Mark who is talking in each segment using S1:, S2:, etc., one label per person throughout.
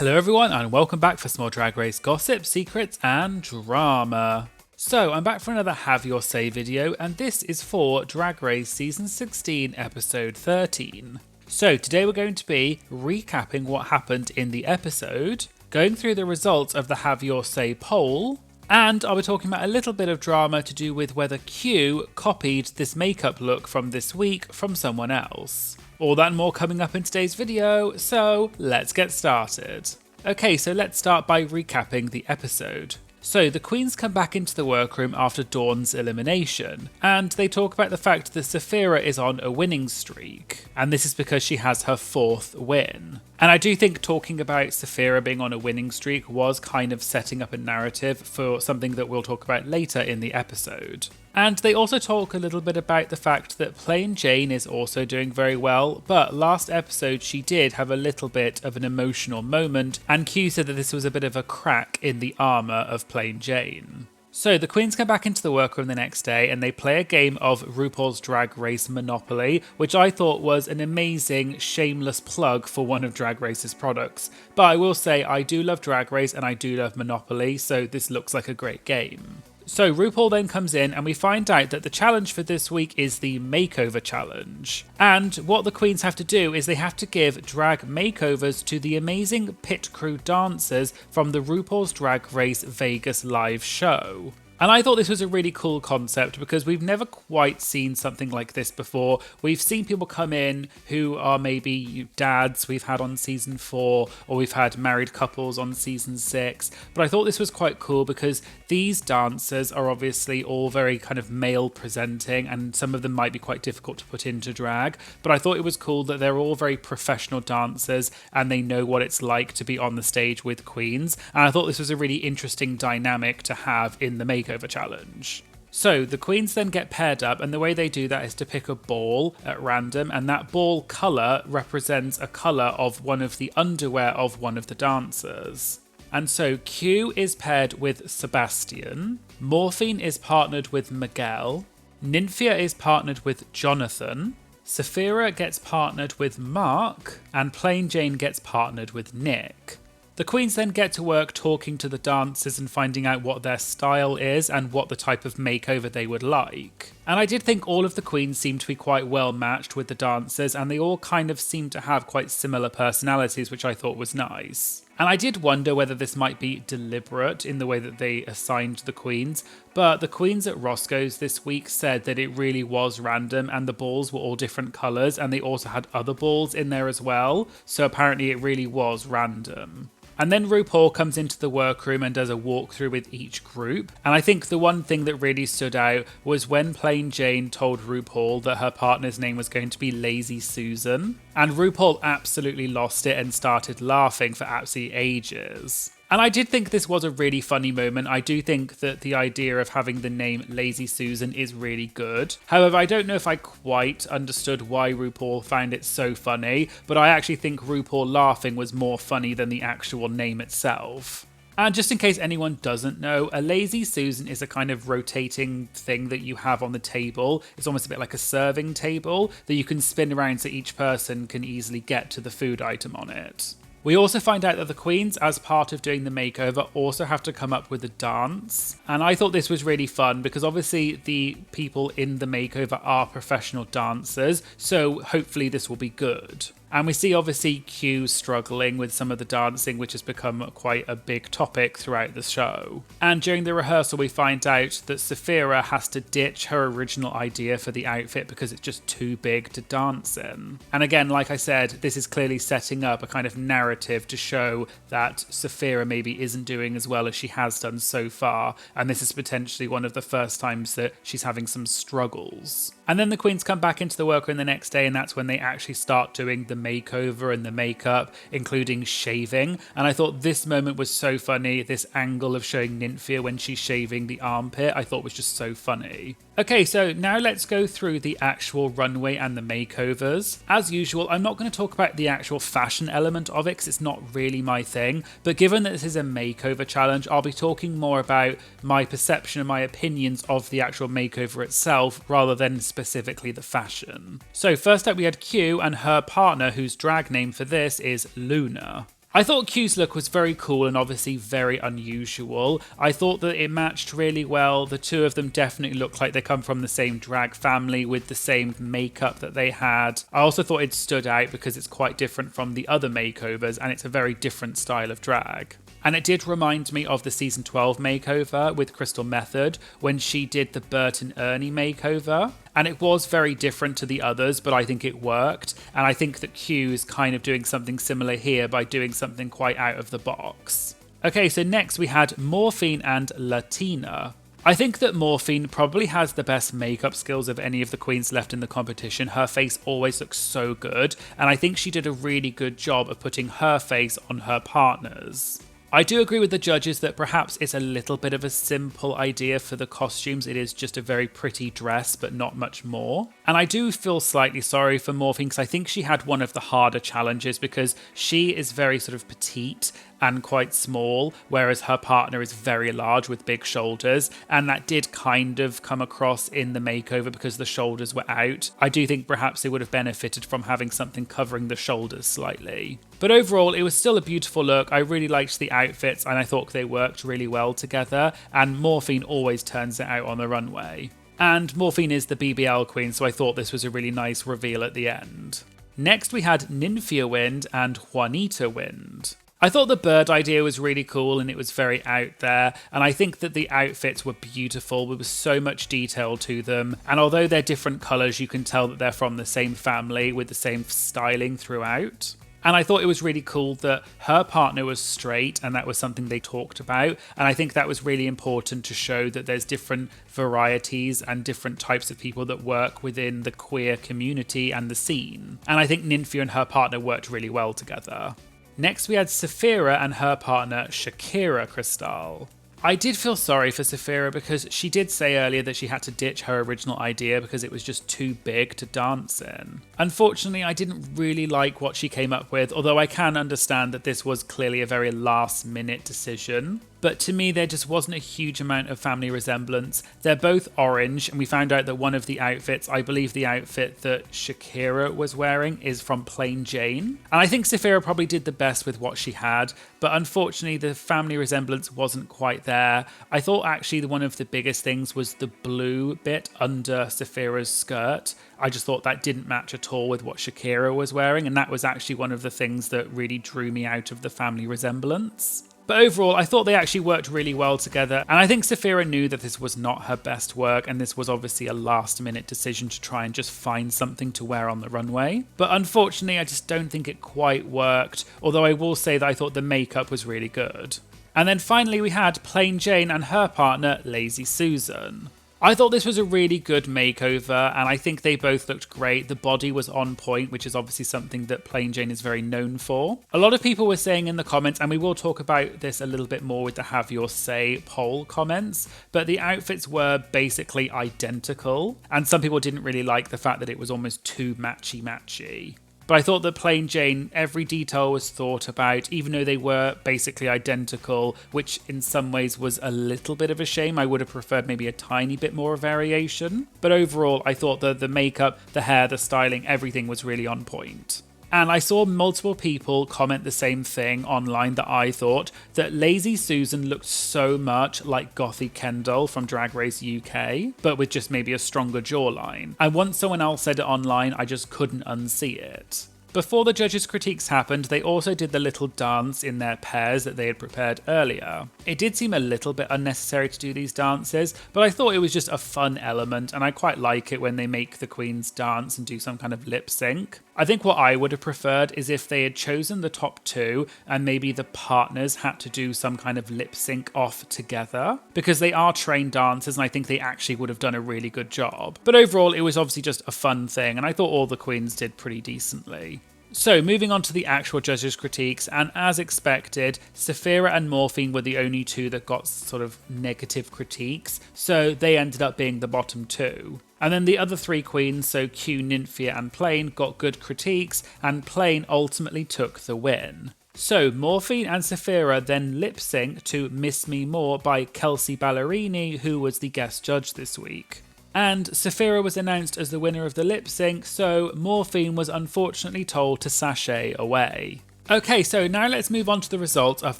S1: Hello everyone and welcome back for some more Drag Race gossip, secrets and drama. So I'm back for another Have Your Say video and this is for Drag Race Season 16 episode 13. So today we're going to be recapping what happened in the episode, going through the results of the Have Your Say poll, and I'll be talking about a little bit of drama to do with whether Q copied this makeup look from this week from someone else. All that and more coming up in today's video, so let's get started. Okay, so let's start by recapping the episode. So the queens come back into the workroom after Dawn's elimination, and they talk about the fact that Sapphira is on a winning streak, and this is because she has her 4th win. And I do think talking about Sapphira being on a winning streak was kind of setting up a narrative for something that we'll talk about later in the episode. And they also talk a little bit about the fact that Plain Jane is also doing very well, but last episode she did have a little bit of an emotional moment, and Q said that this was a bit of a crack in the armour of Plain Jane. So the queens come back into the workroom the next day and they play a game of RuPaul's Drag Race Monopoly, which I thought was an amazing, shameless plug for one of Drag Race's products. But I will say I do love Drag Race and I do love Monopoly, so this looks like a great game. So RuPaul then comes in and we find out that the challenge for this week is the Makeover Challenge. And what the queens have to do is they have to give drag makeovers to the amazing pit crew dancers from the RuPaul's Drag Race Vegas live show. And I thought this was a really cool concept because we've never quite seen something like this before. We've seen people come in who are maybe dads we've had on season 4, or we've had married couples on season 6. But I thought this was quite cool because these dancers are obviously all very kind of male presenting and some of them might be quite difficult to put into drag. But I thought it was cool that they're all very professional dancers and they know what it's like to be on the stage with queens. And I thought this was a really interesting dynamic to have in the Makeover Challenge. So the queens then get paired up and the way they do that is to pick a ball at random, and that ball colour represents a colour of one of the underwear of one of the dancers. And so Q is paired with Sebastian, Morphine is partnered with Miguel, Nymphia is partnered with Jonathan, Sapphira gets partnered with Mark, and Plain Jane gets partnered with Nick. The queens then get to work talking to the dancers and finding out what their style is and what the type of makeover they would like. And I did think all of the queens seemed to be quite well matched with the dancers, and they all kind of seemed to have quite similar personalities, which I thought was nice. And I did wonder whether this might be deliberate in the way that they assigned the queens, but the queens at Roscoe's this week said that it really was random and the balls were all different colours and they also had other balls in there as well, so apparently it really was random. And then RuPaul comes into the workroom and does a walkthrough with each group. And I think the one thing that really stood out was when Plain Jane told RuPaul that her partner's name was going to be Lazi Susan. And RuPaul absolutely lost it and started laughing for absolutely ages. And I did think this was a really funny moment. I do think that the idea of having the name Lazi Susan is really good. However, I don't know if I quite understood why RuPaul found it so funny, but I actually think RuPaul laughing was more funny than the actual name itself. And just in case anyone doesn't know, a Lazi Susan is a kind of rotating thing that you have on the table. It's almost a bit like a serving table that you can spin around so each person can easily get to the food item on it. We also find out that the queens, as part of doing the makeover, also have to come up with a dance. And I thought this was really fun because obviously the people in the makeover are professional dancers, so hopefully this will be good. And we see obviously Q struggling with some of the dancing, which has become quite a big topic throughout the show. And during the rehearsal, we find out that Sapphira has to ditch her original idea for the outfit because it's just too big to dance in. And again, like I said, this is clearly setting up a kind of narrative to show that Sapphira maybe isn't doing as well as she has done so far. And this is potentially one of the first times that she's having some struggles. And then the queens come back into the workroom the next day, and that's when they actually start doing the makeover and the makeup, including shaving. And I thought this moment was so funny. This angle of showing Nymphia when she's shaving the armpit, I thought was just so funny. Okay, so now let's go through the actual runway and the makeovers. As usual, I'm not going to talk about the actual fashion element of it because it's not really my thing, but given that this is a makeover challenge, I'll be talking more about my perception and my opinions of the actual makeover itself rather than specifically the fashion. So first up we had Q and her partner, whose drag name for this is Luna. I thought Q's look was very cool and obviously very unusual. I thought that it matched really well. The two of them definitely look like they come from the same drag family with the same makeup that they had. I also thought it stood out because it's quite different from the other makeovers and it's a very different style of drag. And it did remind me of the season 12 makeover with Crystal Method when she did the Bert and Ernie makeover. And it was very different to the others, but I think it worked. And I think that Q is kind of doing something similar here by doing something quite out of the box. Okay, so next we had Morphine and Latina. I think that Morphine probably has the best makeup skills of any of the queens left in the competition. Her face always looks so good, and I think she did a really good job of putting her face on her partners. I do agree with the judges that perhaps it's a little bit of a simple idea for the costumes. It is just a very pretty dress, but not much more. And I do feel slightly sorry for Morphine because I think she had one of the harder challenges because she is very sort of petite and quite small, whereas her partner is very large with big shoulders, and that did kind of come across in the makeover because the shoulders were out. I do think perhaps they would have benefited from having something covering the shoulders slightly. But overall, it was still a beautiful look. I really liked the outfits and I thought they worked really well together, and Morphine always turns it out on the runway. And Morphine is the BBL queen, so I thought this was a really nice reveal at the end. Next we had Nymphia Wind and Juanita Wind. I thought the bird idea was really cool and it was very out there, and I think that the outfits were beautiful. There was so much detail to them, and although they're different colours, you can tell that they're from the same family with the same styling throughout. And I thought it was really cool that her partner was straight, and that was something they talked about. And I think that was really important to show that there's different varieties and different types of people that work within the queer community and the scene. And I think Nymphia and her partner worked really well together. Next we had Sapphira and her partner Shakira Cristal. I did feel sorry for Sapphira because she did say earlier that she had to ditch her original idea because it was just too big to dance in. Unfortunately, I didn't really like what she came up with, although I can understand that this was clearly a very last-minute decision. But to me, there just wasn't a huge amount of family resemblance. They're both orange, and we found out that one of the outfits, I believe the outfit that Shakira was wearing, is from Plain Jane. And I think Sapphira probably did the best with what she had, but unfortunately the family resemblance wasn't quite there. I thought actually one of the biggest things was the blue bit under Sapphira's skirt. I just thought that didn't match at all with what Shakira was wearing, and that was actually one of the things that really drew me out of the family resemblance. But overall, I thought they actually worked really well together, and I think Sapphira knew that this was not her best work, and this was obviously a last-minute decision to try and just find something to wear on the runway. But unfortunately, I just don't think it quite worked, although I will say that I thought the makeup was really good. And then finally we had Plain Jane and her partner, Lazi Susan. I thought this was a really good makeover, and I think they both looked great. The body was on point, which is obviously something that Plain Jane is very known for. A lot of people were saying in the comments, and we will talk about this a little bit more with the Have Your Say poll comments, but the outfits were basically identical, and some people didn't really like the fact that it was almost too matchy-matchy. But I thought that Plain Jane, every detail was thought about, even though they were basically identical, which in some ways was a little bit of a shame. I would have preferred maybe a tiny bit more variation. But overall, I thought that the makeup, the hair, the styling, everything was really on point. And I saw multiple people comment the same thing online that I thought, that Lazi Susan looked so much like Gothy Kendall from Drag Race UK, but with just maybe a stronger jawline. And once someone else said it online, I just couldn't unsee it. Before the judges' critiques happened, they also did the little dance in their pairs that they had prepared earlier. It did seem a little bit unnecessary to do these dances, but I thought it was just a fun element, and I quite like it when they make the queens dance and do some kind of lip sync. I think what I would have preferred is if they had chosen the top two and maybe the partners had to do some kind of lip sync off together, because they are trained dancers and I think they actually would have done a really good job. But overall, it was obviously just a fun thing, and I thought all the queens did pretty decently. So moving on to the actual judges' critiques, and as expected, Sapphira and Morphine were the only two that got sort of negative critiques, so they ended up being the bottom two. And then the other three queens, so Q, Nymphia and Plain, got good critiques, and Plain ultimately took the win. So Morphine and Sapphira then lip-synced to Miss Me More by Kelsey Ballerini, who was the guest judge this week. And Sapphira was announced as the winner of the lip sync, so Morphine was unfortunately told to sashay away. Okay, so now let's move on to the result of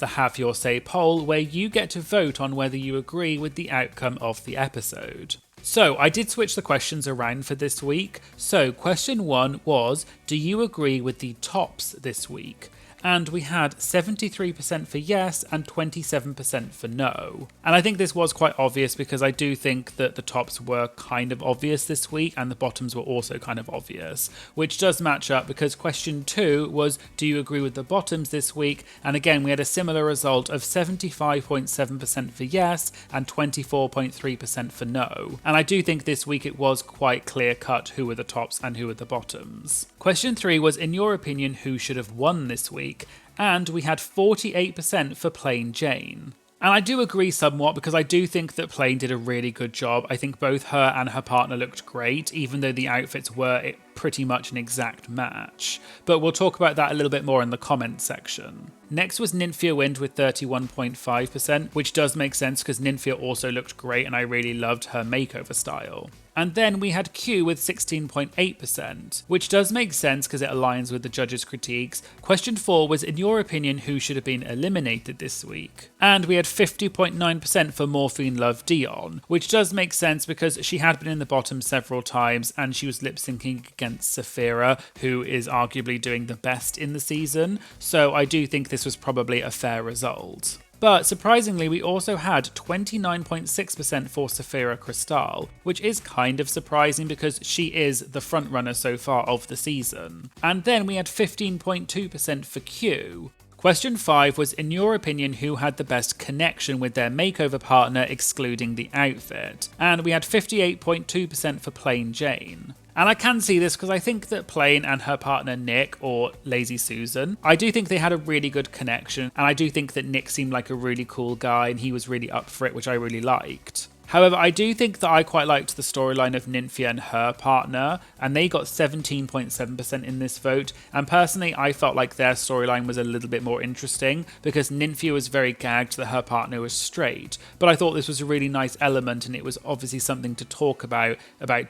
S1: the Have Your Say poll, where you get to vote on whether you agree with the outcome of the episode. So I did switch the questions around for this week. So question 1 was, do you agree with the tops this week? And we had 73% for yes and 27% for no. And I think this was quite obvious because I do think that the tops were kind of obvious this week and the bottoms were also kind of obvious, which does match up because question 2 was, do you agree with the bottoms this week? And again, we had a similar result of 75.7% for yes and 24.3% for no. And I do think this week it was quite clear cut who were the tops and who were the bottoms. Question 3 was, in your opinion, who should have won this week? And we had 48% for Plain Jane. And I do agree somewhat because I do think that Plain did a really good job. I think both her and her partner looked great, even though the outfits were pretty much an exact match. But we'll talk about that a little bit more in the comments section. Next was Nymphia Wind with 31.5%, which does make sense because Nymphia also looked great and I really loved her makeover style. And then we had Q with 16.8%, which does make sense because it aligns with the judges' critiques. Question 4 was, in your opinion, who should have been eliminated this week? And we had 50.9% for Morphine Love Dion, which does make sense because she had been in the bottom several times and she was lip-syncing against Sapphira, who is arguably doing the best in the season. So I do think this was probably a fair result. But surprisingly, we also had 29.6% for Sapphira Crystal, which is kind of surprising because she is the frontrunner so far of the season. And then we had 15.2% for Q. Question 5 was, in your opinion, who had the best connection with their makeover partner excluding the outfit? And we had 58.2% for Plain Jane. And I can see this because I think that Plain and her partner Nick, or Lazi Susan, I do think they had a really good connection, and I do think that Nick seemed like a really cool guy and he was really up for it, which I really liked. However, I do think that I quite liked the storyline of Nymphia and her partner, and they got 17.7% in this vote, and personally I felt like their storyline was a little bit more interesting because Nymphia was very gagged that her partner was straight, but I thought this was a really nice element and it was obviously something to talk about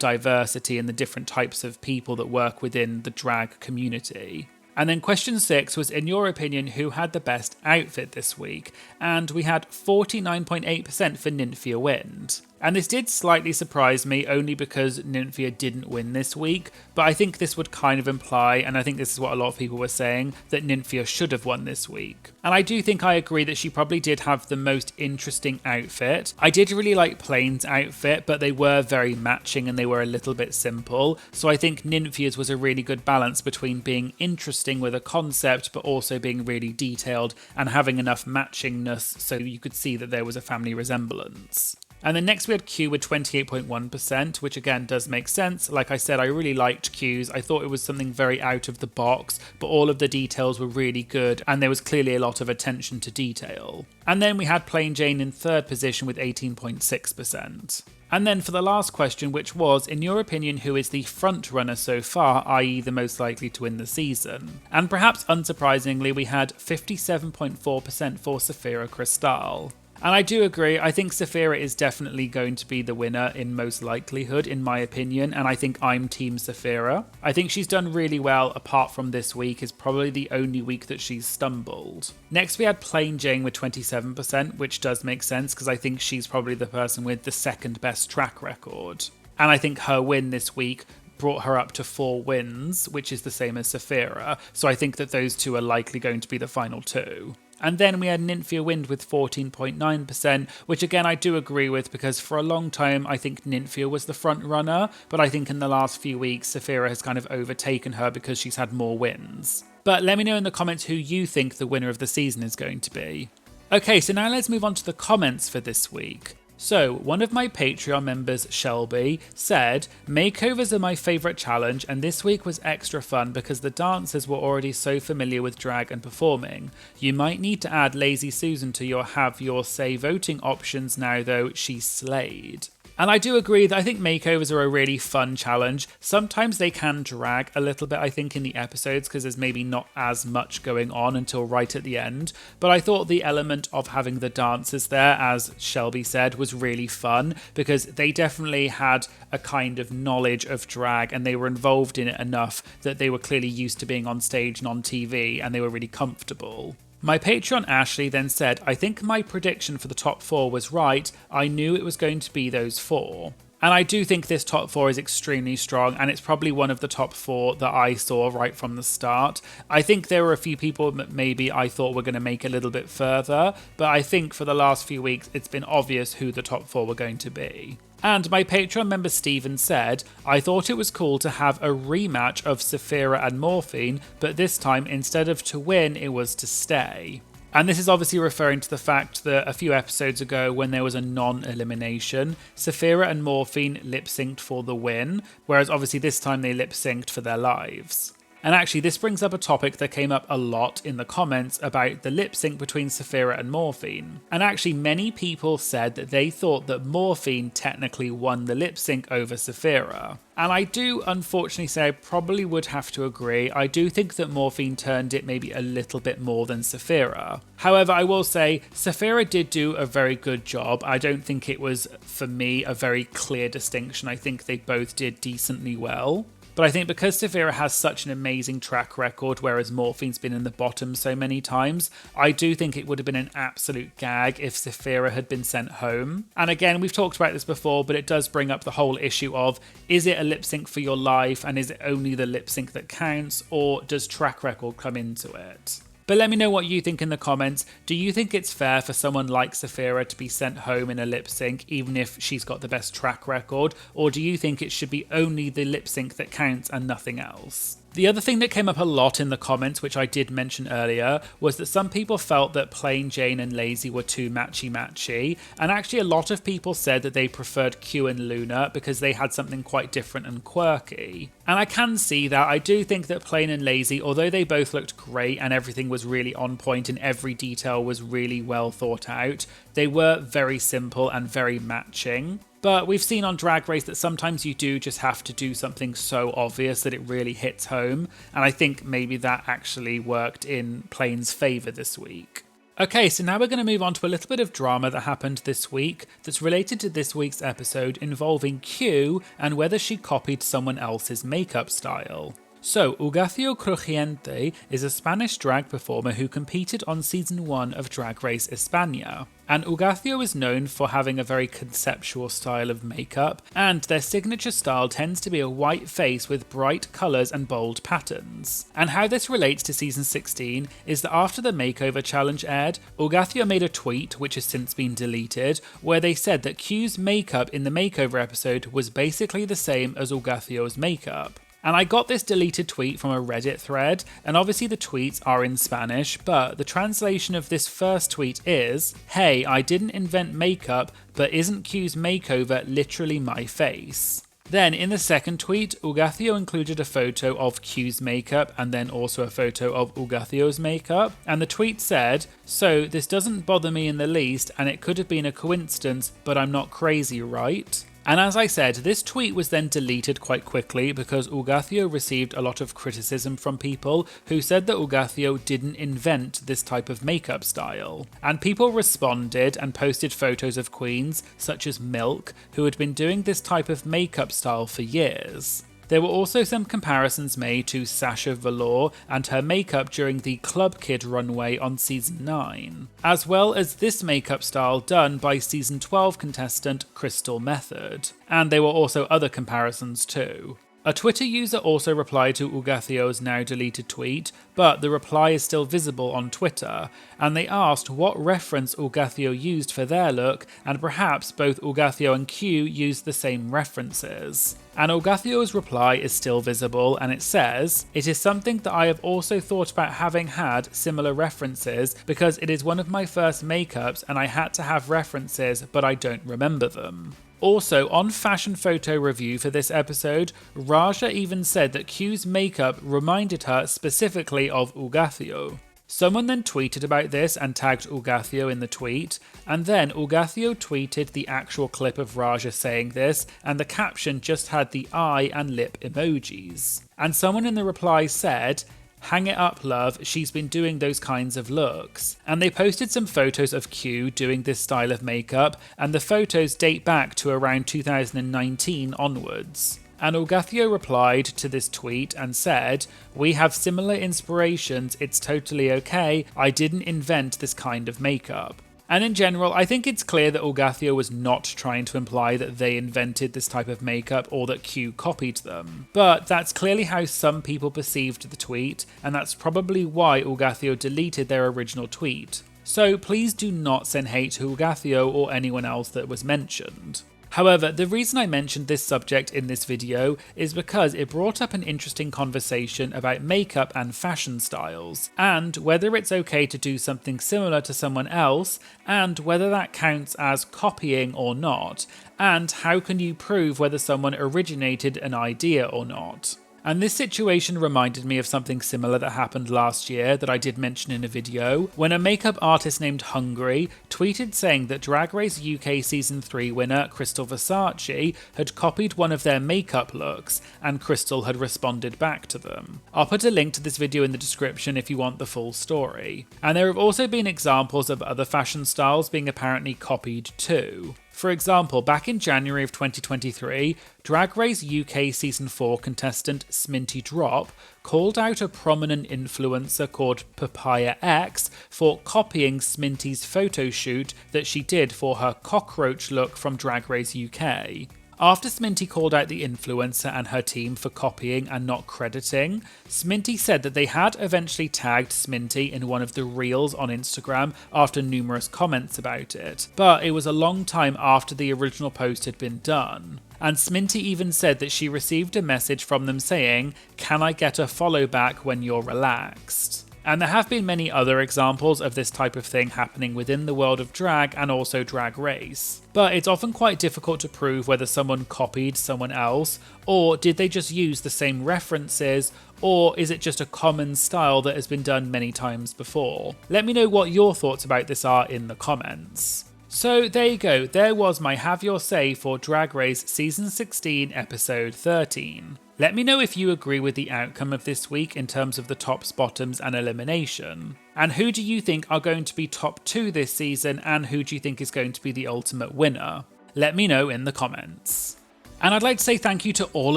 S1: diversity and the different types of people that work within the drag community. And then question 6 was, in your opinion, who had the best outfit this week? And we had 49.8% for Nymphia Wind. And this did slightly surprise me only because Nymphia didn't win this week, but I think this would kind of imply, and I think this is what a lot of people were saying, that Nymphia should have won this week. And I do think I agree that she probably did have the most interesting outfit. I did really like Plain's outfit, but they were very matching and they were a little bit simple. So I think Nymphia's was a really good balance between being interesting with a concept, but also being really detailed and having enough matchingness so you could see that there was a family resemblance. And then next we had Q with 28.1%, which again does make sense. Like I said, I really liked Q's. I thought it was something very out of the box, but all of the details were really good and there was clearly a lot of attention to detail. And then we had Plain Jane in third position with 18.6%. And then for the last question, which was, in your opinion, who is the front runner so far, i.e. the most likely to win the season? And perhaps unsurprisingly, we had 57.4% for Sapphira Crystal. And I do agree, I think Sapphira is definitely going to be the winner in most likelihood, in my opinion, and I think I'm Team Sapphira. I think she's done really well, apart from this week, is probably the only week that she's stumbled. Next we had Plain Jane with 27%, which does make sense, because I think she's probably the person with the second best track record. And I think her win this week brought her up to 4 wins, which is the same as Sapphira, so I think that those two are likely going to be the final two. And then we had Nymphia Wind with 14.9%, which again I do agree with because for a long time I think Nymphia was the front runner, but I think in the last few weeks Sapphira has kind of overtaken her because she's had more wins. But let me know in the comments who you think the winner of the season is going to be. Okay, so now let's move on to the comments for this week. So, one of my Patreon members, Shelby, said, "Makeovers are my favourite challenge and this week was extra fun because the dancers were already so familiar with drag and performing. You might need to add Lazi Susan to your Have Your Say voting options now though, she slayed." And I do agree that I think makeovers are a really fun challenge. Sometimes they can drag a little bit, I think, in the episodes because there's maybe not as much going on until right at the end. But I thought the element of having the dancers there, as Shelby said, was really fun because they definitely had a kind of knowledge of drag and they were involved in it enough that they were clearly used to being on stage and on TV and they were really comfortable. My Patreon Ashley then said, I think my prediction for the top 4 was right. I knew it was going to be those 4. And I do think this top 4 is extremely strong and it's probably one of the top 4 that I saw right from the start. I think there were a few people that maybe I thought were going to make a little bit further, but I think for the last few weeks it's been obvious who the top 4 were going to be. And my Patreon member Steven said, I thought it was cool to have a rematch of Sapphira and Morphine, but this time instead of to win, it was to stay. And this is obviously referring to the fact that a few episodes ago when there was a non-elimination, Sapphira and Morphine lip-synced for the win, whereas obviously this time they lip-synced for their lives. And actually this brings up a topic that came up a lot in the comments about the lip sync between Sapphira and Morphine. And actually many people said that they thought that Morphine technically won the lip sync over Sapphira. And I do unfortunately say I probably would have to agree. I do think that Morphine turned it maybe a little bit more than Sapphira. However, I will say Sapphira did do a very good job. I don't think it was, for me, a very clear distinction. I think they both did decently well. But I think because Sapphira has such an amazing track record, whereas Morphine's been in the bottom so many times, I do think it would have been an absolute gag if Sapphira had been sent home. And again, we've talked about this before, but it does bring up the whole issue of, is it a lip sync for your life and is it only the lip sync that counts, or does track record come into it? But let me know what you think in the comments. Do you think it's fair for someone like Sapphira to be sent home in a lip sync, even if she's got the best track record? Or do you think it should be only the lip sync that counts and nothing else? The other thing that came up a lot in the comments, which I did mention earlier, was that some people felt that Plain Jane and Lazi were too matchy-matchy, and actually a lot of people said that they preferred Q and Luna because they had something quite different and quirky. And I can see that. I do think that Plain and Lazi, although they both looked great and everything was really on point and every detail was really well thought out, they were very simple and very matching. But we've seen on Drag Race that sometimes you do just have to do something so obvious that it really hits home, and I think maybe that actually worked in Plain's favour this week. Okay, so now we're going to move on to a little bit of drama that happened this week that's related to this week's episode involving Q and whether she copied someone else's makeup style. So, Hugáceo Crujiente is a Spanish drag performer who competed on season 1 of Drag Race España. And Hugáceo is known for having a very conceptual style of makeup, and their signature style tends to be a white face with bright colours and bold patterns. And how this relates to season 16 is that after the makeover challenge aired, Hugáceo made a tweet, which has since been deleted, where they said that Q's makeup in the makeover episode was basically the same as Hugáceo's makeup. And I got this deleted tweet from a Reddit thread, and obviously the tweets are in Spanish, but the translation of this first tweet is, "Hey, I didn't invent makeup, but isn't Q's makeover literally my face?" Then in the second tweet, Hugáceo included a photo of Q's makeup and then also a photo of Hugáceo's makeup, and the tweet said, "So this doesn't bother me in the least, and it could have been a coincidence, but I'm not crazy, right?" And as I said, this tweet was then deleted quite quickly because Hugáceo received a lot of criticism from people who said that Hugáceo didn't invent this type of makeup style. And people responded and posted photos of queens, such as Milk, who had been doing this type of makeup style for years. There were also some comparisons made to Sasha Velour and her makeup during the Club Kid runway on season 9, as well as this makeup style done by season 12 contestant Crystal Method. And there were also other comparisons too. A Twitter user also replied to Hugáceo's now deleted tweet, but the reply is still visible on Twitter, and they asked what reference Hugáceo used for their look, and perhaps both Hugáceo and Q used the same references. And Hugáceo's reply is still visible, and it says, "It is something that I have also thought about having had similar references because it is one of my first makeups and I had to have references, but I don't remember them." Also, on Fashion Photo Review for this episode, Raja even said that Q's makeup reminded her specifically of Hugáceo. Someone then tweeted about this and tagged Hugáceo in the tweet, and then Hugáceo tweeted the actual clip of Raja saying this, and the caption just had the eye and lip emojis. And someone in the reply said, "Hang it up, love, she's been doing those kinds of looks." And they posted some photos of Q doing this style of makeup, and the photos date back to around 2019 onwards. And Hugáceo replied to this tweet and said, "We have similar inspirations, it's totally okay, I didn't invent this kind of makeup." And in general, I think it's clear that Hugáceo was not trying to imply that they invented this type of makeup or that Q copied them. But that's clearly how some people perceived the tweet, and that's probably why Hugáceo deleted their original tweet. So please do not send hate to Hugáceo or anyone else that was mentioned. However, the reason I mentioned this subject in this video is because it brought up an interesting conversation about makeup and fashion styles, and whether it's okay to do something similar to someone else, and whether that counts as copying or not, and how can you prove whether someone originated an idea or not. And this situation reminded me of something similar that happened last year that I did mention in a video, when a makeup artist named Hungry tweeted saying that Drag Race UK Season 3 winner Crystal Versace had copied one of their makeup looks, and Crystal had responded back to them. I'll put a link to this video in the description if you want the full story. And there have also been examples of other fashion styles being apparently copied too. For example, back in January of 2023, Drag Race UK Season 4 contestant Sminty Drop called out a prominent influencer called Papaya X for copying Sminty's photo shoot that she did for her cockroach look from Drag Race UK. After Sminty called out the influencer and her team for copying and not crediting, Sminty said that they had eventually tagged Sminty in one of the reels on Instagram after numerous comments about it, but it was a long time after the original post had been done. And Sminty even said that she received a message from them saying, "Can I get a follow back when you're relaxed?" And there have been many other examples of this type of thing happening within the world of drag and also Drag Race. But it's often quite difficult to prove whether someone copied someone else, or did they just use the same references, or is it just a common style that has been done many times before? Let me know what your thoughts about this are in the comments. So there you go, there was my Have Your Say for Drag Race Season 16 Episode 13. Let me know if you agree with the outcome of this week in terms of the tops, bottoms and elimination. And who do you think are going to be top 2 this season, and who do you think is going to be the ultimate winner? Let me know in the comments. And I'd like to say thank you to all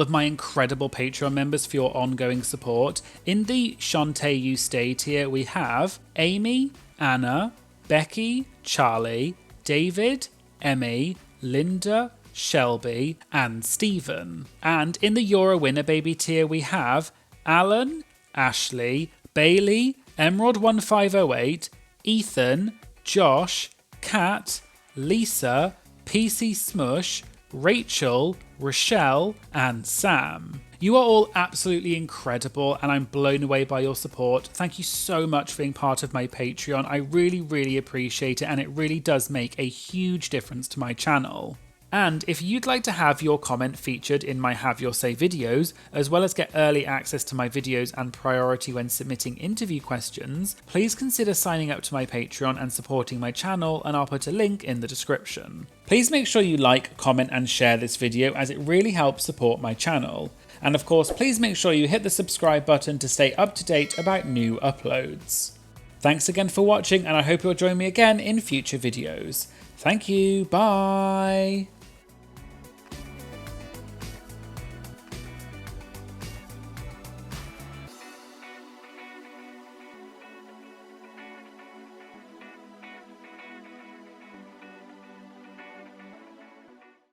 S1: of my incredible Patreon members for your ongoing support. In the Shantae You Stay tier we have Amy, Anna, Becky, Charlie, David, Emmy, Linda, Shelby and Stephen. And in the You're a Winner Baby tier we have Alan, Ashley, Bailey, Emerald1508, Ethan, Josh, Kat, Lisa, PC Smush, Rachel, Rochelle and Sam. You are all absolutely incredible and I'm blown away by your support. Thank you so much for being part of my Patreon. I really appreciate it, and it really does make a huge difference to my channel. And if you'd like to have your comment featured in my Have Your Say videos, as well as get early access to my videos and priority when submitting interview questions, please consider signing up to my Patreon and supporting my channel, and I'll put a link in the description. Please make sure you like, comment and share this video, as it really helps support my channel. And of course, please make sure you hit the subscribe button to stay up to date about new uploads. Thanks again for watching, and I hope you'll join me again in future videos. Thank you, bye!